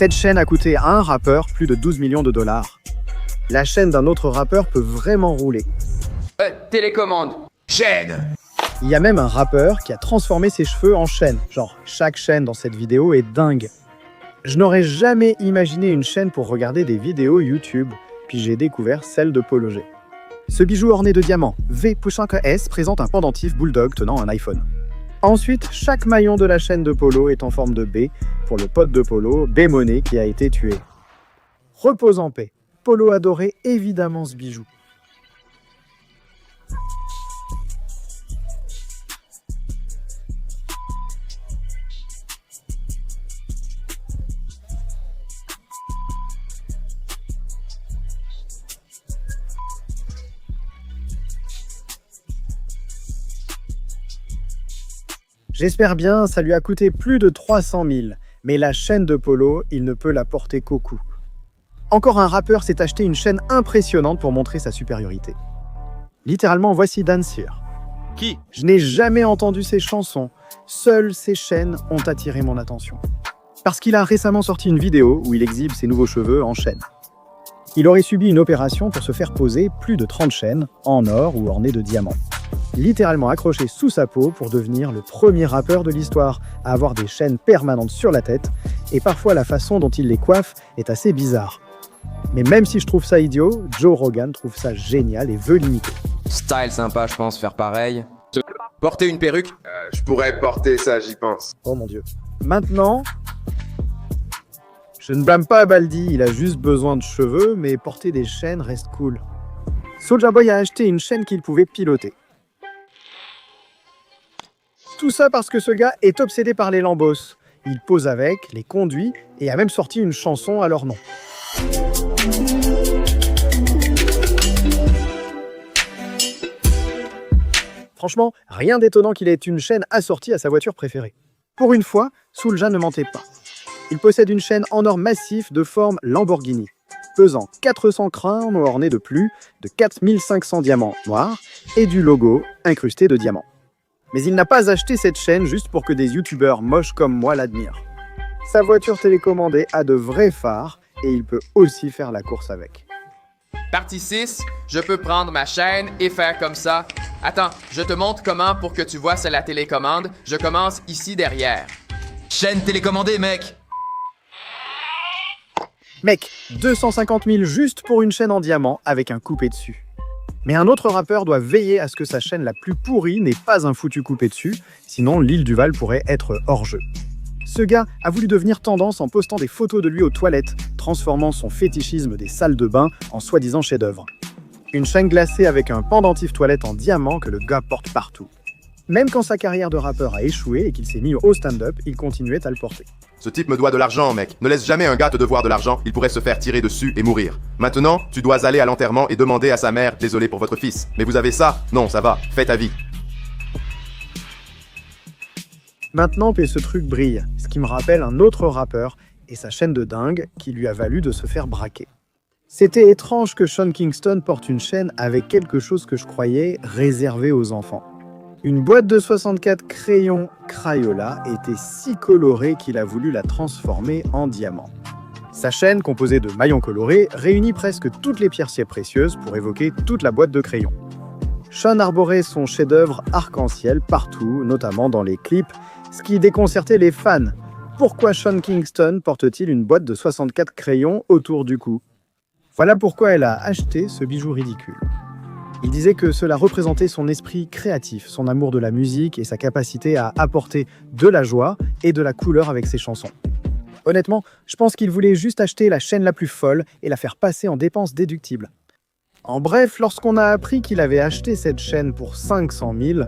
Cette chaîne a coûté à un rappeur plus de 12 millions de dollars. La chaîne d'un autre rappeur peut vraiment rouler. Télécommande. Chaîne. Il y a même un rappeur qui a transformé ses cheveux en chaîne. Genre, chaque chaîne dans cette vidéo est dingue. Je n'aurais jamais imaginé une chaîne pour regarder des vidéos YouTube, puis j'ai découvert celle de Polo G. Ce bijou orné de diamants, V.S, présente un pendentif bulldog tenant un iPhone. Ensuite, chaque maillon de la chaîne de Polo est en forme de B, pour le pote de Polo, B-Money, qui a été tué. Repose en paix. Polo adorait évidemment ce bijou. J'espère bien, ça lui a coûté plus de 300 000, mais la chaîne de Polo, il ne peut la porter qu'au cou. Encore un rappeur s'est acheté une chaîne impressionnante pour montrer sa supériorité. Littéralement, voici Dancier. Qui? Je n'ai jamais entendu ses chansons, seules ses chaînes ont attiré mon attention. Parce qu'il a récemment sorti une vidéo où il exhibe ses nouveaux cheveux en chaîne. Il aurait subi une opération pour se faire poser plus de 30 chaînes, en or ou ornées de diamants. Littéralement accroché sous sa peau pour devenir le premier rappeur de l'histoire à avoir des chaînes permanentes sur la tête, et parfois la façon dont il les coiffe est assez bizarre. Mais même si je trouve ça idiot, Joe Rogan trouve ça génial et veut l'imiter. Style sympa, je pense, faire pareil. Porter une perruque? Je pourrais porter ça, j'y pense. Oh mon dieu. Maintenant, je ne blâme pas Baldi, il a juste besoin de cheveux, mais porter des chaînes reste cool. Soulja Boy a acheté une chaîne qu'il pouvait piloter. Tout ça parce que ce gars est obsédé par les Lambos. Il pose avec, les conduit et a même sorti une chanson à leur nom. Franchement, rien d'étonnant qu'il ait une chaîne assortie à sa voiture préférée. Pour une fois, Soulja ne mentait pas. Il possède une chaîne en or massif de forme Lamborghini, pesant 400 crânes ornés de plus de 4500 diamants noirs et du logo incrusté de diamants. Mais il n'a pas acheté cette chaîne juste pour que des youtubeurs moches comme moi l'admirent. Sa voiture télécommandée a de vrais phares et il peut aussi faire la course avec. Partie 6, je peux prendre ma chaîne et faire comme ça. Attends, je te montre comment pour que tu vois c'est la télécommande. Je commence ici derrière. Chaîne télécommandée, mec. Mec, 250 000 juste pour une chaîne en diamant avec un coupé dessus. Mais un autre rappeur doit veiller à ce que sa chaîne la plus pourrie n'ait pas un foutu coupé dessus, sinon l'île du Val pourrait être hors jeu. Ce gars a voulu devenir tendance en postant des photos de lui aux toilettes, transformant son fétichisme des salles de bain en soi-disant chef-d'œuvre. Une chaîne glacée avec un pendentif toilette en diamant que le gars porte partout. Même quand sa carrière de rappeur a échoué et qu'il s'est mis au stand-up, il continuait à le porter. Ce type me doit de l'argent, mec. Ne laisse jamais un gars te devoir de l'argent, il pourrait se faire tirer dessus et mourir. Maintenant, tu dois aller à l'enterrement et demander à sa mère « Désolé pour votre fils. Mais vous avez ça? Non, ça va. Fais ta vie. » Maintenant, ce truc brille, ce qui me rappelle un autre rappeur et sa chaîne de dingue qui lui a valu de se faire braquer. C'était étrange que Sean Kingston porte une chaîne avec quelque chose que je croyais réservé aux enfants. Une boîte de 64 crayons Crayola était si colorée qu'il a voulu la transformer en diamant. Sa chaîne, composée de maillons colorés, réunit presque toutes les pierres précieuses pour évoquer toute la boîte de crayons. Sean arborait son chef-d'œuvre arc-en-ciel partout, notamment dans les clips, ce qui déconcertait les fans. Pourquoi Sean Kingston porte-t-il une boîte de 64 crayons autour du cou? Voilà pourquoi elle a acheté ce bijou ridicule. Il disait que cela représentait son esprit créatif, son amour de la musique et sa capacité à apporter de la joie et de la couleur avec ses chansons. Honnêtement, je pense qu'il voulait juste acheter la chaîne la plus folle et la faire passer en dépenses déductibles. En bref, lorsqu'on a appris qu'il avait acheté cette chaîne pour 500 000,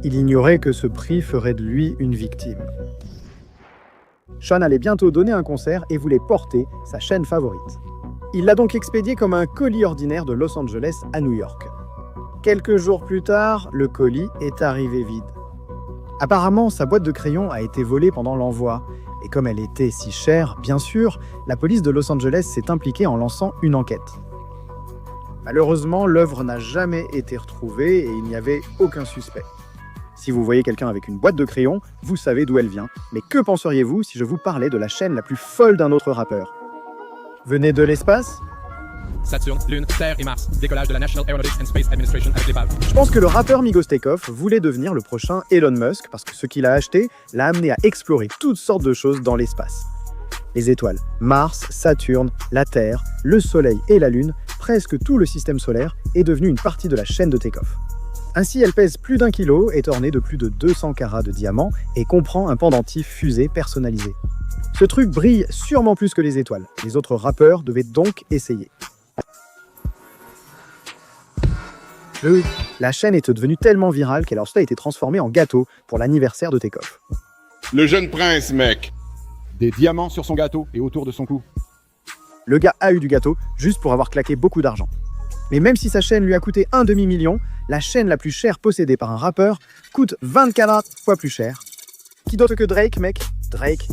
il ignorait que ce prix ferait de lui une victime. Sean allait bientôt donner un concert et voulait porter sa chaîne favorite. Il l'a donc expédiée comme un colis ordinaire de Los Angeles à New York. Quelques jours plus tard, le colis est arrivé vide. Apparemment, sa boîte de crayons a été volée pendant l'envoi, et comme elle était si chère, bien sûr, la police de Los Angeles s'est impliquée en lançant une enquête. Malheureusement, l'œuvre n'a jamais été retrouvée et il n'y avait aucun suspect. Si vous voyez quelqu'un avec une boîte de crayons, vous savez d'où elle vient. Mais que penseriez-vous si je vous parlais de la chaîne la plus folle d'un autre rappeur? Venez de l'espace? Saturne, Lune, Terre et Mars. Décollage de la National Aeronautics and Space Administration avec l'épave. Je pense que le rappeur Migos Takeoff voulait devenir le prochain Elon Musk parce que ce qu'il a acheté l'a amené à explorer toutes sortes de choses dans l'espace. Les étoiles, Mars, Saturne, la Terre, le Soleil et la Lune, presque tout le système solaire est devenu une partie de la chaîne de Takeoff. Ainsi, elle pèse plus d'1 kilo, est ornée de plus de 200 carats de diamants et comprend un pendentif fusée personnalisé. Ce truc brille sûrement plus que les étoiles. Les autres rappeurs devaient donc essayer. Oui, la chaîne est devenue tellement virale qu'elle a ensuite été transformée en gâteau pour l'anniversaire de Takeoff. Le jeune prince, mec. Des diamants sur son gâteau et autour de son cou. Le gars a eu du gâteau juste pour avoir claqué beaucoup d'argent. Mais même si sa chaîne lui a coûté un demi-million, la chaîne la plus chère possédée par un rappeur coûte 24 fois plus cher. Qui d'autre que Drake, mec? Drake.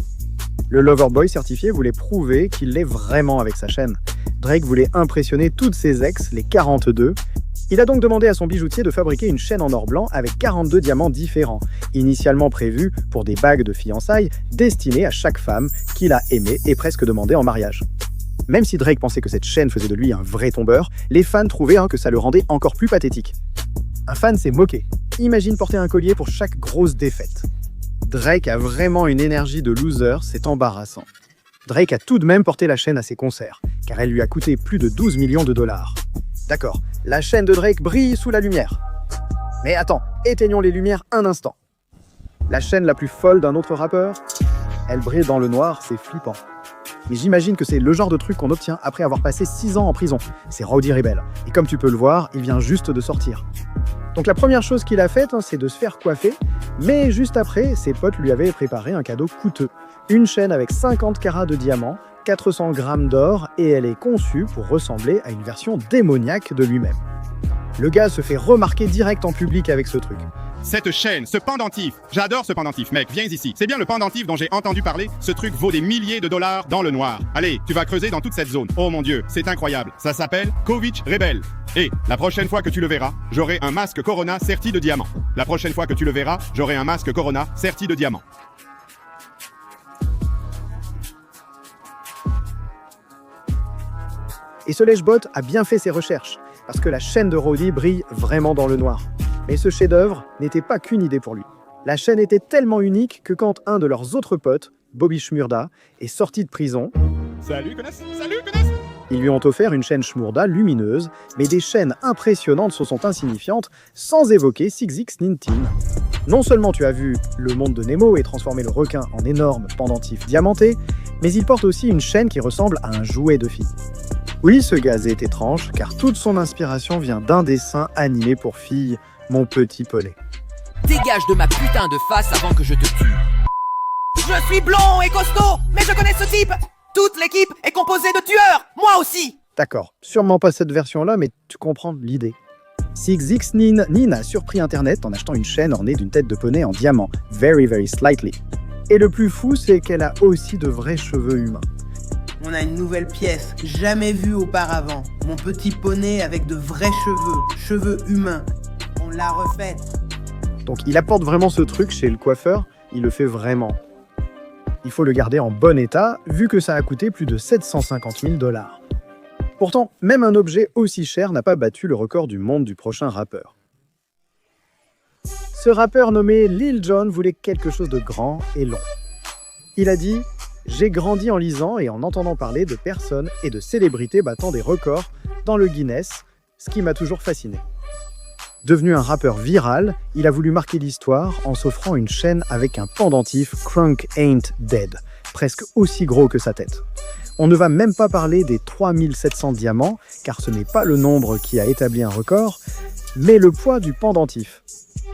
Le Loverboy certifié voulait prouver qu'il l'est vraiment avec sa chaîne. Drake voulait impressionner toutes ses ex, les 42. Il a donc demandé à son bijoutier de fabriquer une chaîne en or blanc avec 42 diamants différents, initialement prévus pour des bagues de fiançailles destinées à chaque femme qu'il a aimée et presque demandé en mariage. Même si Drake pensait que cette chaîne faisait de lui un vrai tombeur, les fans trouvaient que ça le rendait encore plus pathétique. Un fan s'est moqué. Imagine porter un collier pour chaque grosse défaite. Drake a vraiment une énergie de loser, c'est embarrassant. Drake a tout de même porté la chaîne à ses concerts, car elle lui a coûté plus de 12 millions de dollars. D'accord, la chaîne de Drake brille sous la lumière. Mais attends, éteignons les lumières un instant. La chaîne la plus folle d'un autre rappeur? Elle brille dans le noir, c'est flippant. Mais j'imagine que c'est le genre de truc qu'on obtient après avoir passé 6 ans en prison. C'est Rowdy Rebel. Et comme tu peux le voir, il vient juste de sortir. Donc la première chose qu'il a faite, c'est de se faire coiffer. Mais juste après, ses potes lui avaient préparé un cadeau coûteux. Une chaîne avec 50 carats de diamants, 400 grammes d'or, et elle est conçue pour ressembler à une version démoniaque de lui-même. Le gars se fait remarquer direct en public avec ce truc. Cette chaîne, ce pendentif, j'adore ce pendentif, mec, viens ici. C'est bien le pendentif dont j'ai entendu parler. Ce truc vaut des milliers de dollars dans le noir. Allez, tu vas creuser dans toute cette zone. Oh mon Dieu, c'est incroyable. Ça s'appelle Kovic Rebel. Et la prochaine fois que tu le verras, j'aurai un masque Corona serti de diamants. La prochaine fois que tu le verras, j'aurai un masque Corona serti de diamants. Et ce lèche-bot a bien fait ses recherches, parce que la chaîne de Rowdy brille vraiment dans le noir. Mais ce chef-d'œuvre n'était pas qu'une idée pour lui. La chaîne était tellement unique que quand un de leurs autres potes, Bobby Shmurda, est sorti de prison, Salut, connasse. Salut, connasse. ils lui ont offert une chaîne Shmurda lumineuse, mais des chaînes impressionnantes se sont insignifiantes, sans évoquer 6X19. Non seulement tu as vu le monde de Nemo et transformé le requin en énorme pendentif diamanté, mais il porte aussi une chaîne qui ressemble à un jouet de fille. Oui, ce gaz est étrange, car toute son inspiration vient d'un dessin animé pour filles, Mon Petit Poney. Dégage de ma putain de face avant que je te tue. Je suis blond et costaud, mais je connais ce type. Toute l'équipe est composée de tueurs, moi aussi. D'accord, sûrement pas cette version-là, mais tu comprends l'idée. 6X9 a surpris Internet en achetant une chaîne ornée d'une tête de poney en diamant, very slightly. Et le plus fou, c'est qu'elle a aussi de vrais cheveux humains. On a une nouvelle pièce, jamais vue auparavant. Mon petit poney avec de vrais cheveux humains. On l'a refaite. Donc il apporte vraiment ce truc chez le coiffeur, il le fait vraiment. Il faut le garder en bon état, vu que ça a coûté plus de 750 000 $. Pourtant, même un objet aussi cher n'a pas battu le record du monde du prochain rappeur. Ce rappeur nommé Lil Jon voulait quelque chose de grand et long. Il a dit « J'ai grandi en lisant et en entendant parler de personnes et de célébrités battant des records dans le Guinness, ce qui m'a toujours fasciné. » Devenu un rappeur viral, il a voulu marquer l'histoire en s'offrant une chaîne avec un pendentif Crunk Ain't Dead, presque aussi gros que sa tête. On ne va même pas parler des 3700 diamants, car ce n'est pas le nombre qui a établi un record, mais le poids du pendentif.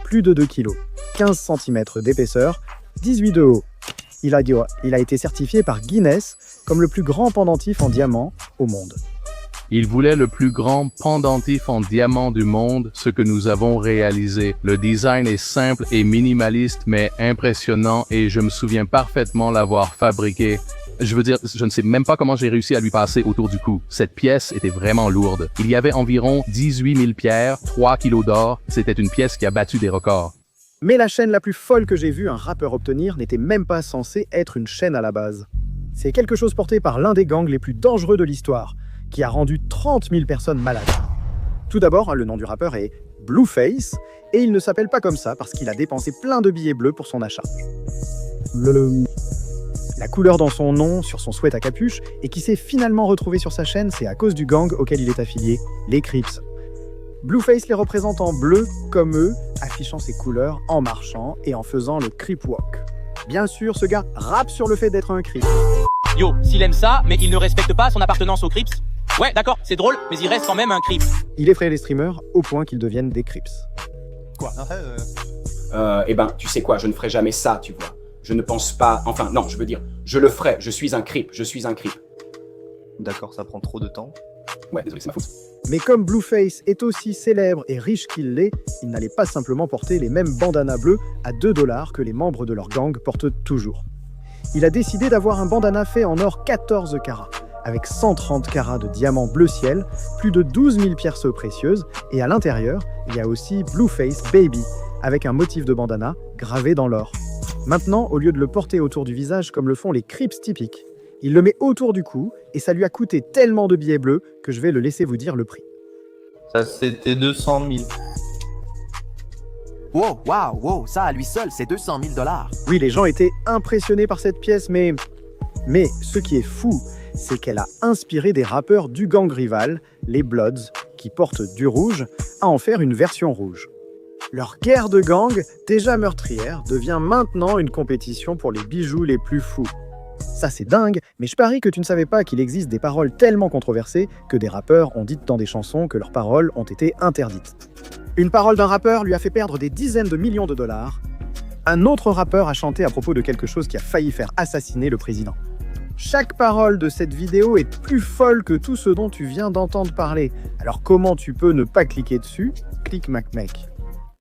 Plus de 2 kg, 15 cm d'épaisseur, 18 de haut. Il a été certifié par Guinness comme le plus grand pendentif en diamant au monde. Il voulait le plus grand pendentif en diamant du monde, ce que nous avons réalisé. Le design est simple et minimaliste, mais impressionnant et je me souviens parfaitement l'avoir fabriqué. Je veux dire, je ne sais même pas comment j'ai réussi à lui passer autour du cou. Cette pièce était vraiment lourde. Il y avait environ 18 000 pierres, 3 kilos d'or. C'était une pièce qui a battu des records. Mais la chaîne la plus folle que j'ai vue un rappeur obtenir n'était même pas censée être une chaîne à la base. C'est quelque chose porté par l'un des gangs les plus dangereux de l'histoire, qui a rendu 30 000 personnes malades. Tout d'abord, le nom du rappeur est Blueface, et il ne s'appelle pas comme ça parce qu'il a dépensé plein de billets bleus pour son achat. La couleur dans son nom, sur son sweat à capuche, et qui s'est finalement retrouvé sur sa chaîne, c'est à cause du gang auquel il est affilié, les Crips. Blueface les représente en bleu, comme eux, affichant ses couleurs en marchant et en faisant le Crip Walk. Bien sûr, ce gars rappe sur le fait d'être un Crip. Yo, s'il aime ça, mais il ne respecte pas son appartenance aux Crips. Ouais, d'accord, c'est drôle, mais il reste quand même un Crip. Il effraie les streamers au point qu'ils deviennent des Crips. Quoi Eh ben, tu sais quoi, je ne ferai jamais ça, tu vois. Je ne pense pas... Enfin, non, je veux dire, je le ferai, je suis un Crip. D'accord, ça prend trop de temps. Ouais, désolé, c'est ma faute. Mais comme Blueface est aussi célèbre et riche qu'il l'est, il n'allait pas simplement porter les mêmes bandanas bleus à 2 $ que les membres de leur gang portent toujours. Il a décidé d'avoir un bandana fait en or 14 carats, avec 130 carats de diamants bleu ciel, plus de 12 000 pierres précieuses, et à l'intérieur, il y a aussi Blueface Baby, avec un motif de bandana gravé dans l'or. Maintenant, au lieu de le porter autour du visage comme le font les Crips typiques, il le met autour du cou, et ça lui a coûté tellement de billets bleus que je vais le laisser vous dire le prix. Ça, c'était 200 000. Wow, ça à lui seul, c'est 200 000 $. Oui, les gens étaient impressionnés par cette pièce, mais ce qui est fou, c'est qu'elle a inspiré des rappeurs du gang rival, les Bloods, qui portent du rouge, à en faire une version rouge. Leur guerre de gang, déjà meurtrière, devient maintenant une compétition pour les bijoux les plus fous. Ça c'est dingue, mais je parie que tu ne savais pas qu'il existe des paroles tellement controversées que des rappeurs ont dites dans des chansons que leurs paroles ont été interdites. Une parole d'un rappeur lui a fait perdre des dizaines de millions de dollars. Un autre rappeur a chanté à propos de quelque chose qui a failli faire assassiner le président. Chaque parole de cette vidéo est plus folle que tout ce dont tu viens d'entendre parler. Alors comment tu peux ne pas cliquer dessus? Clique mec.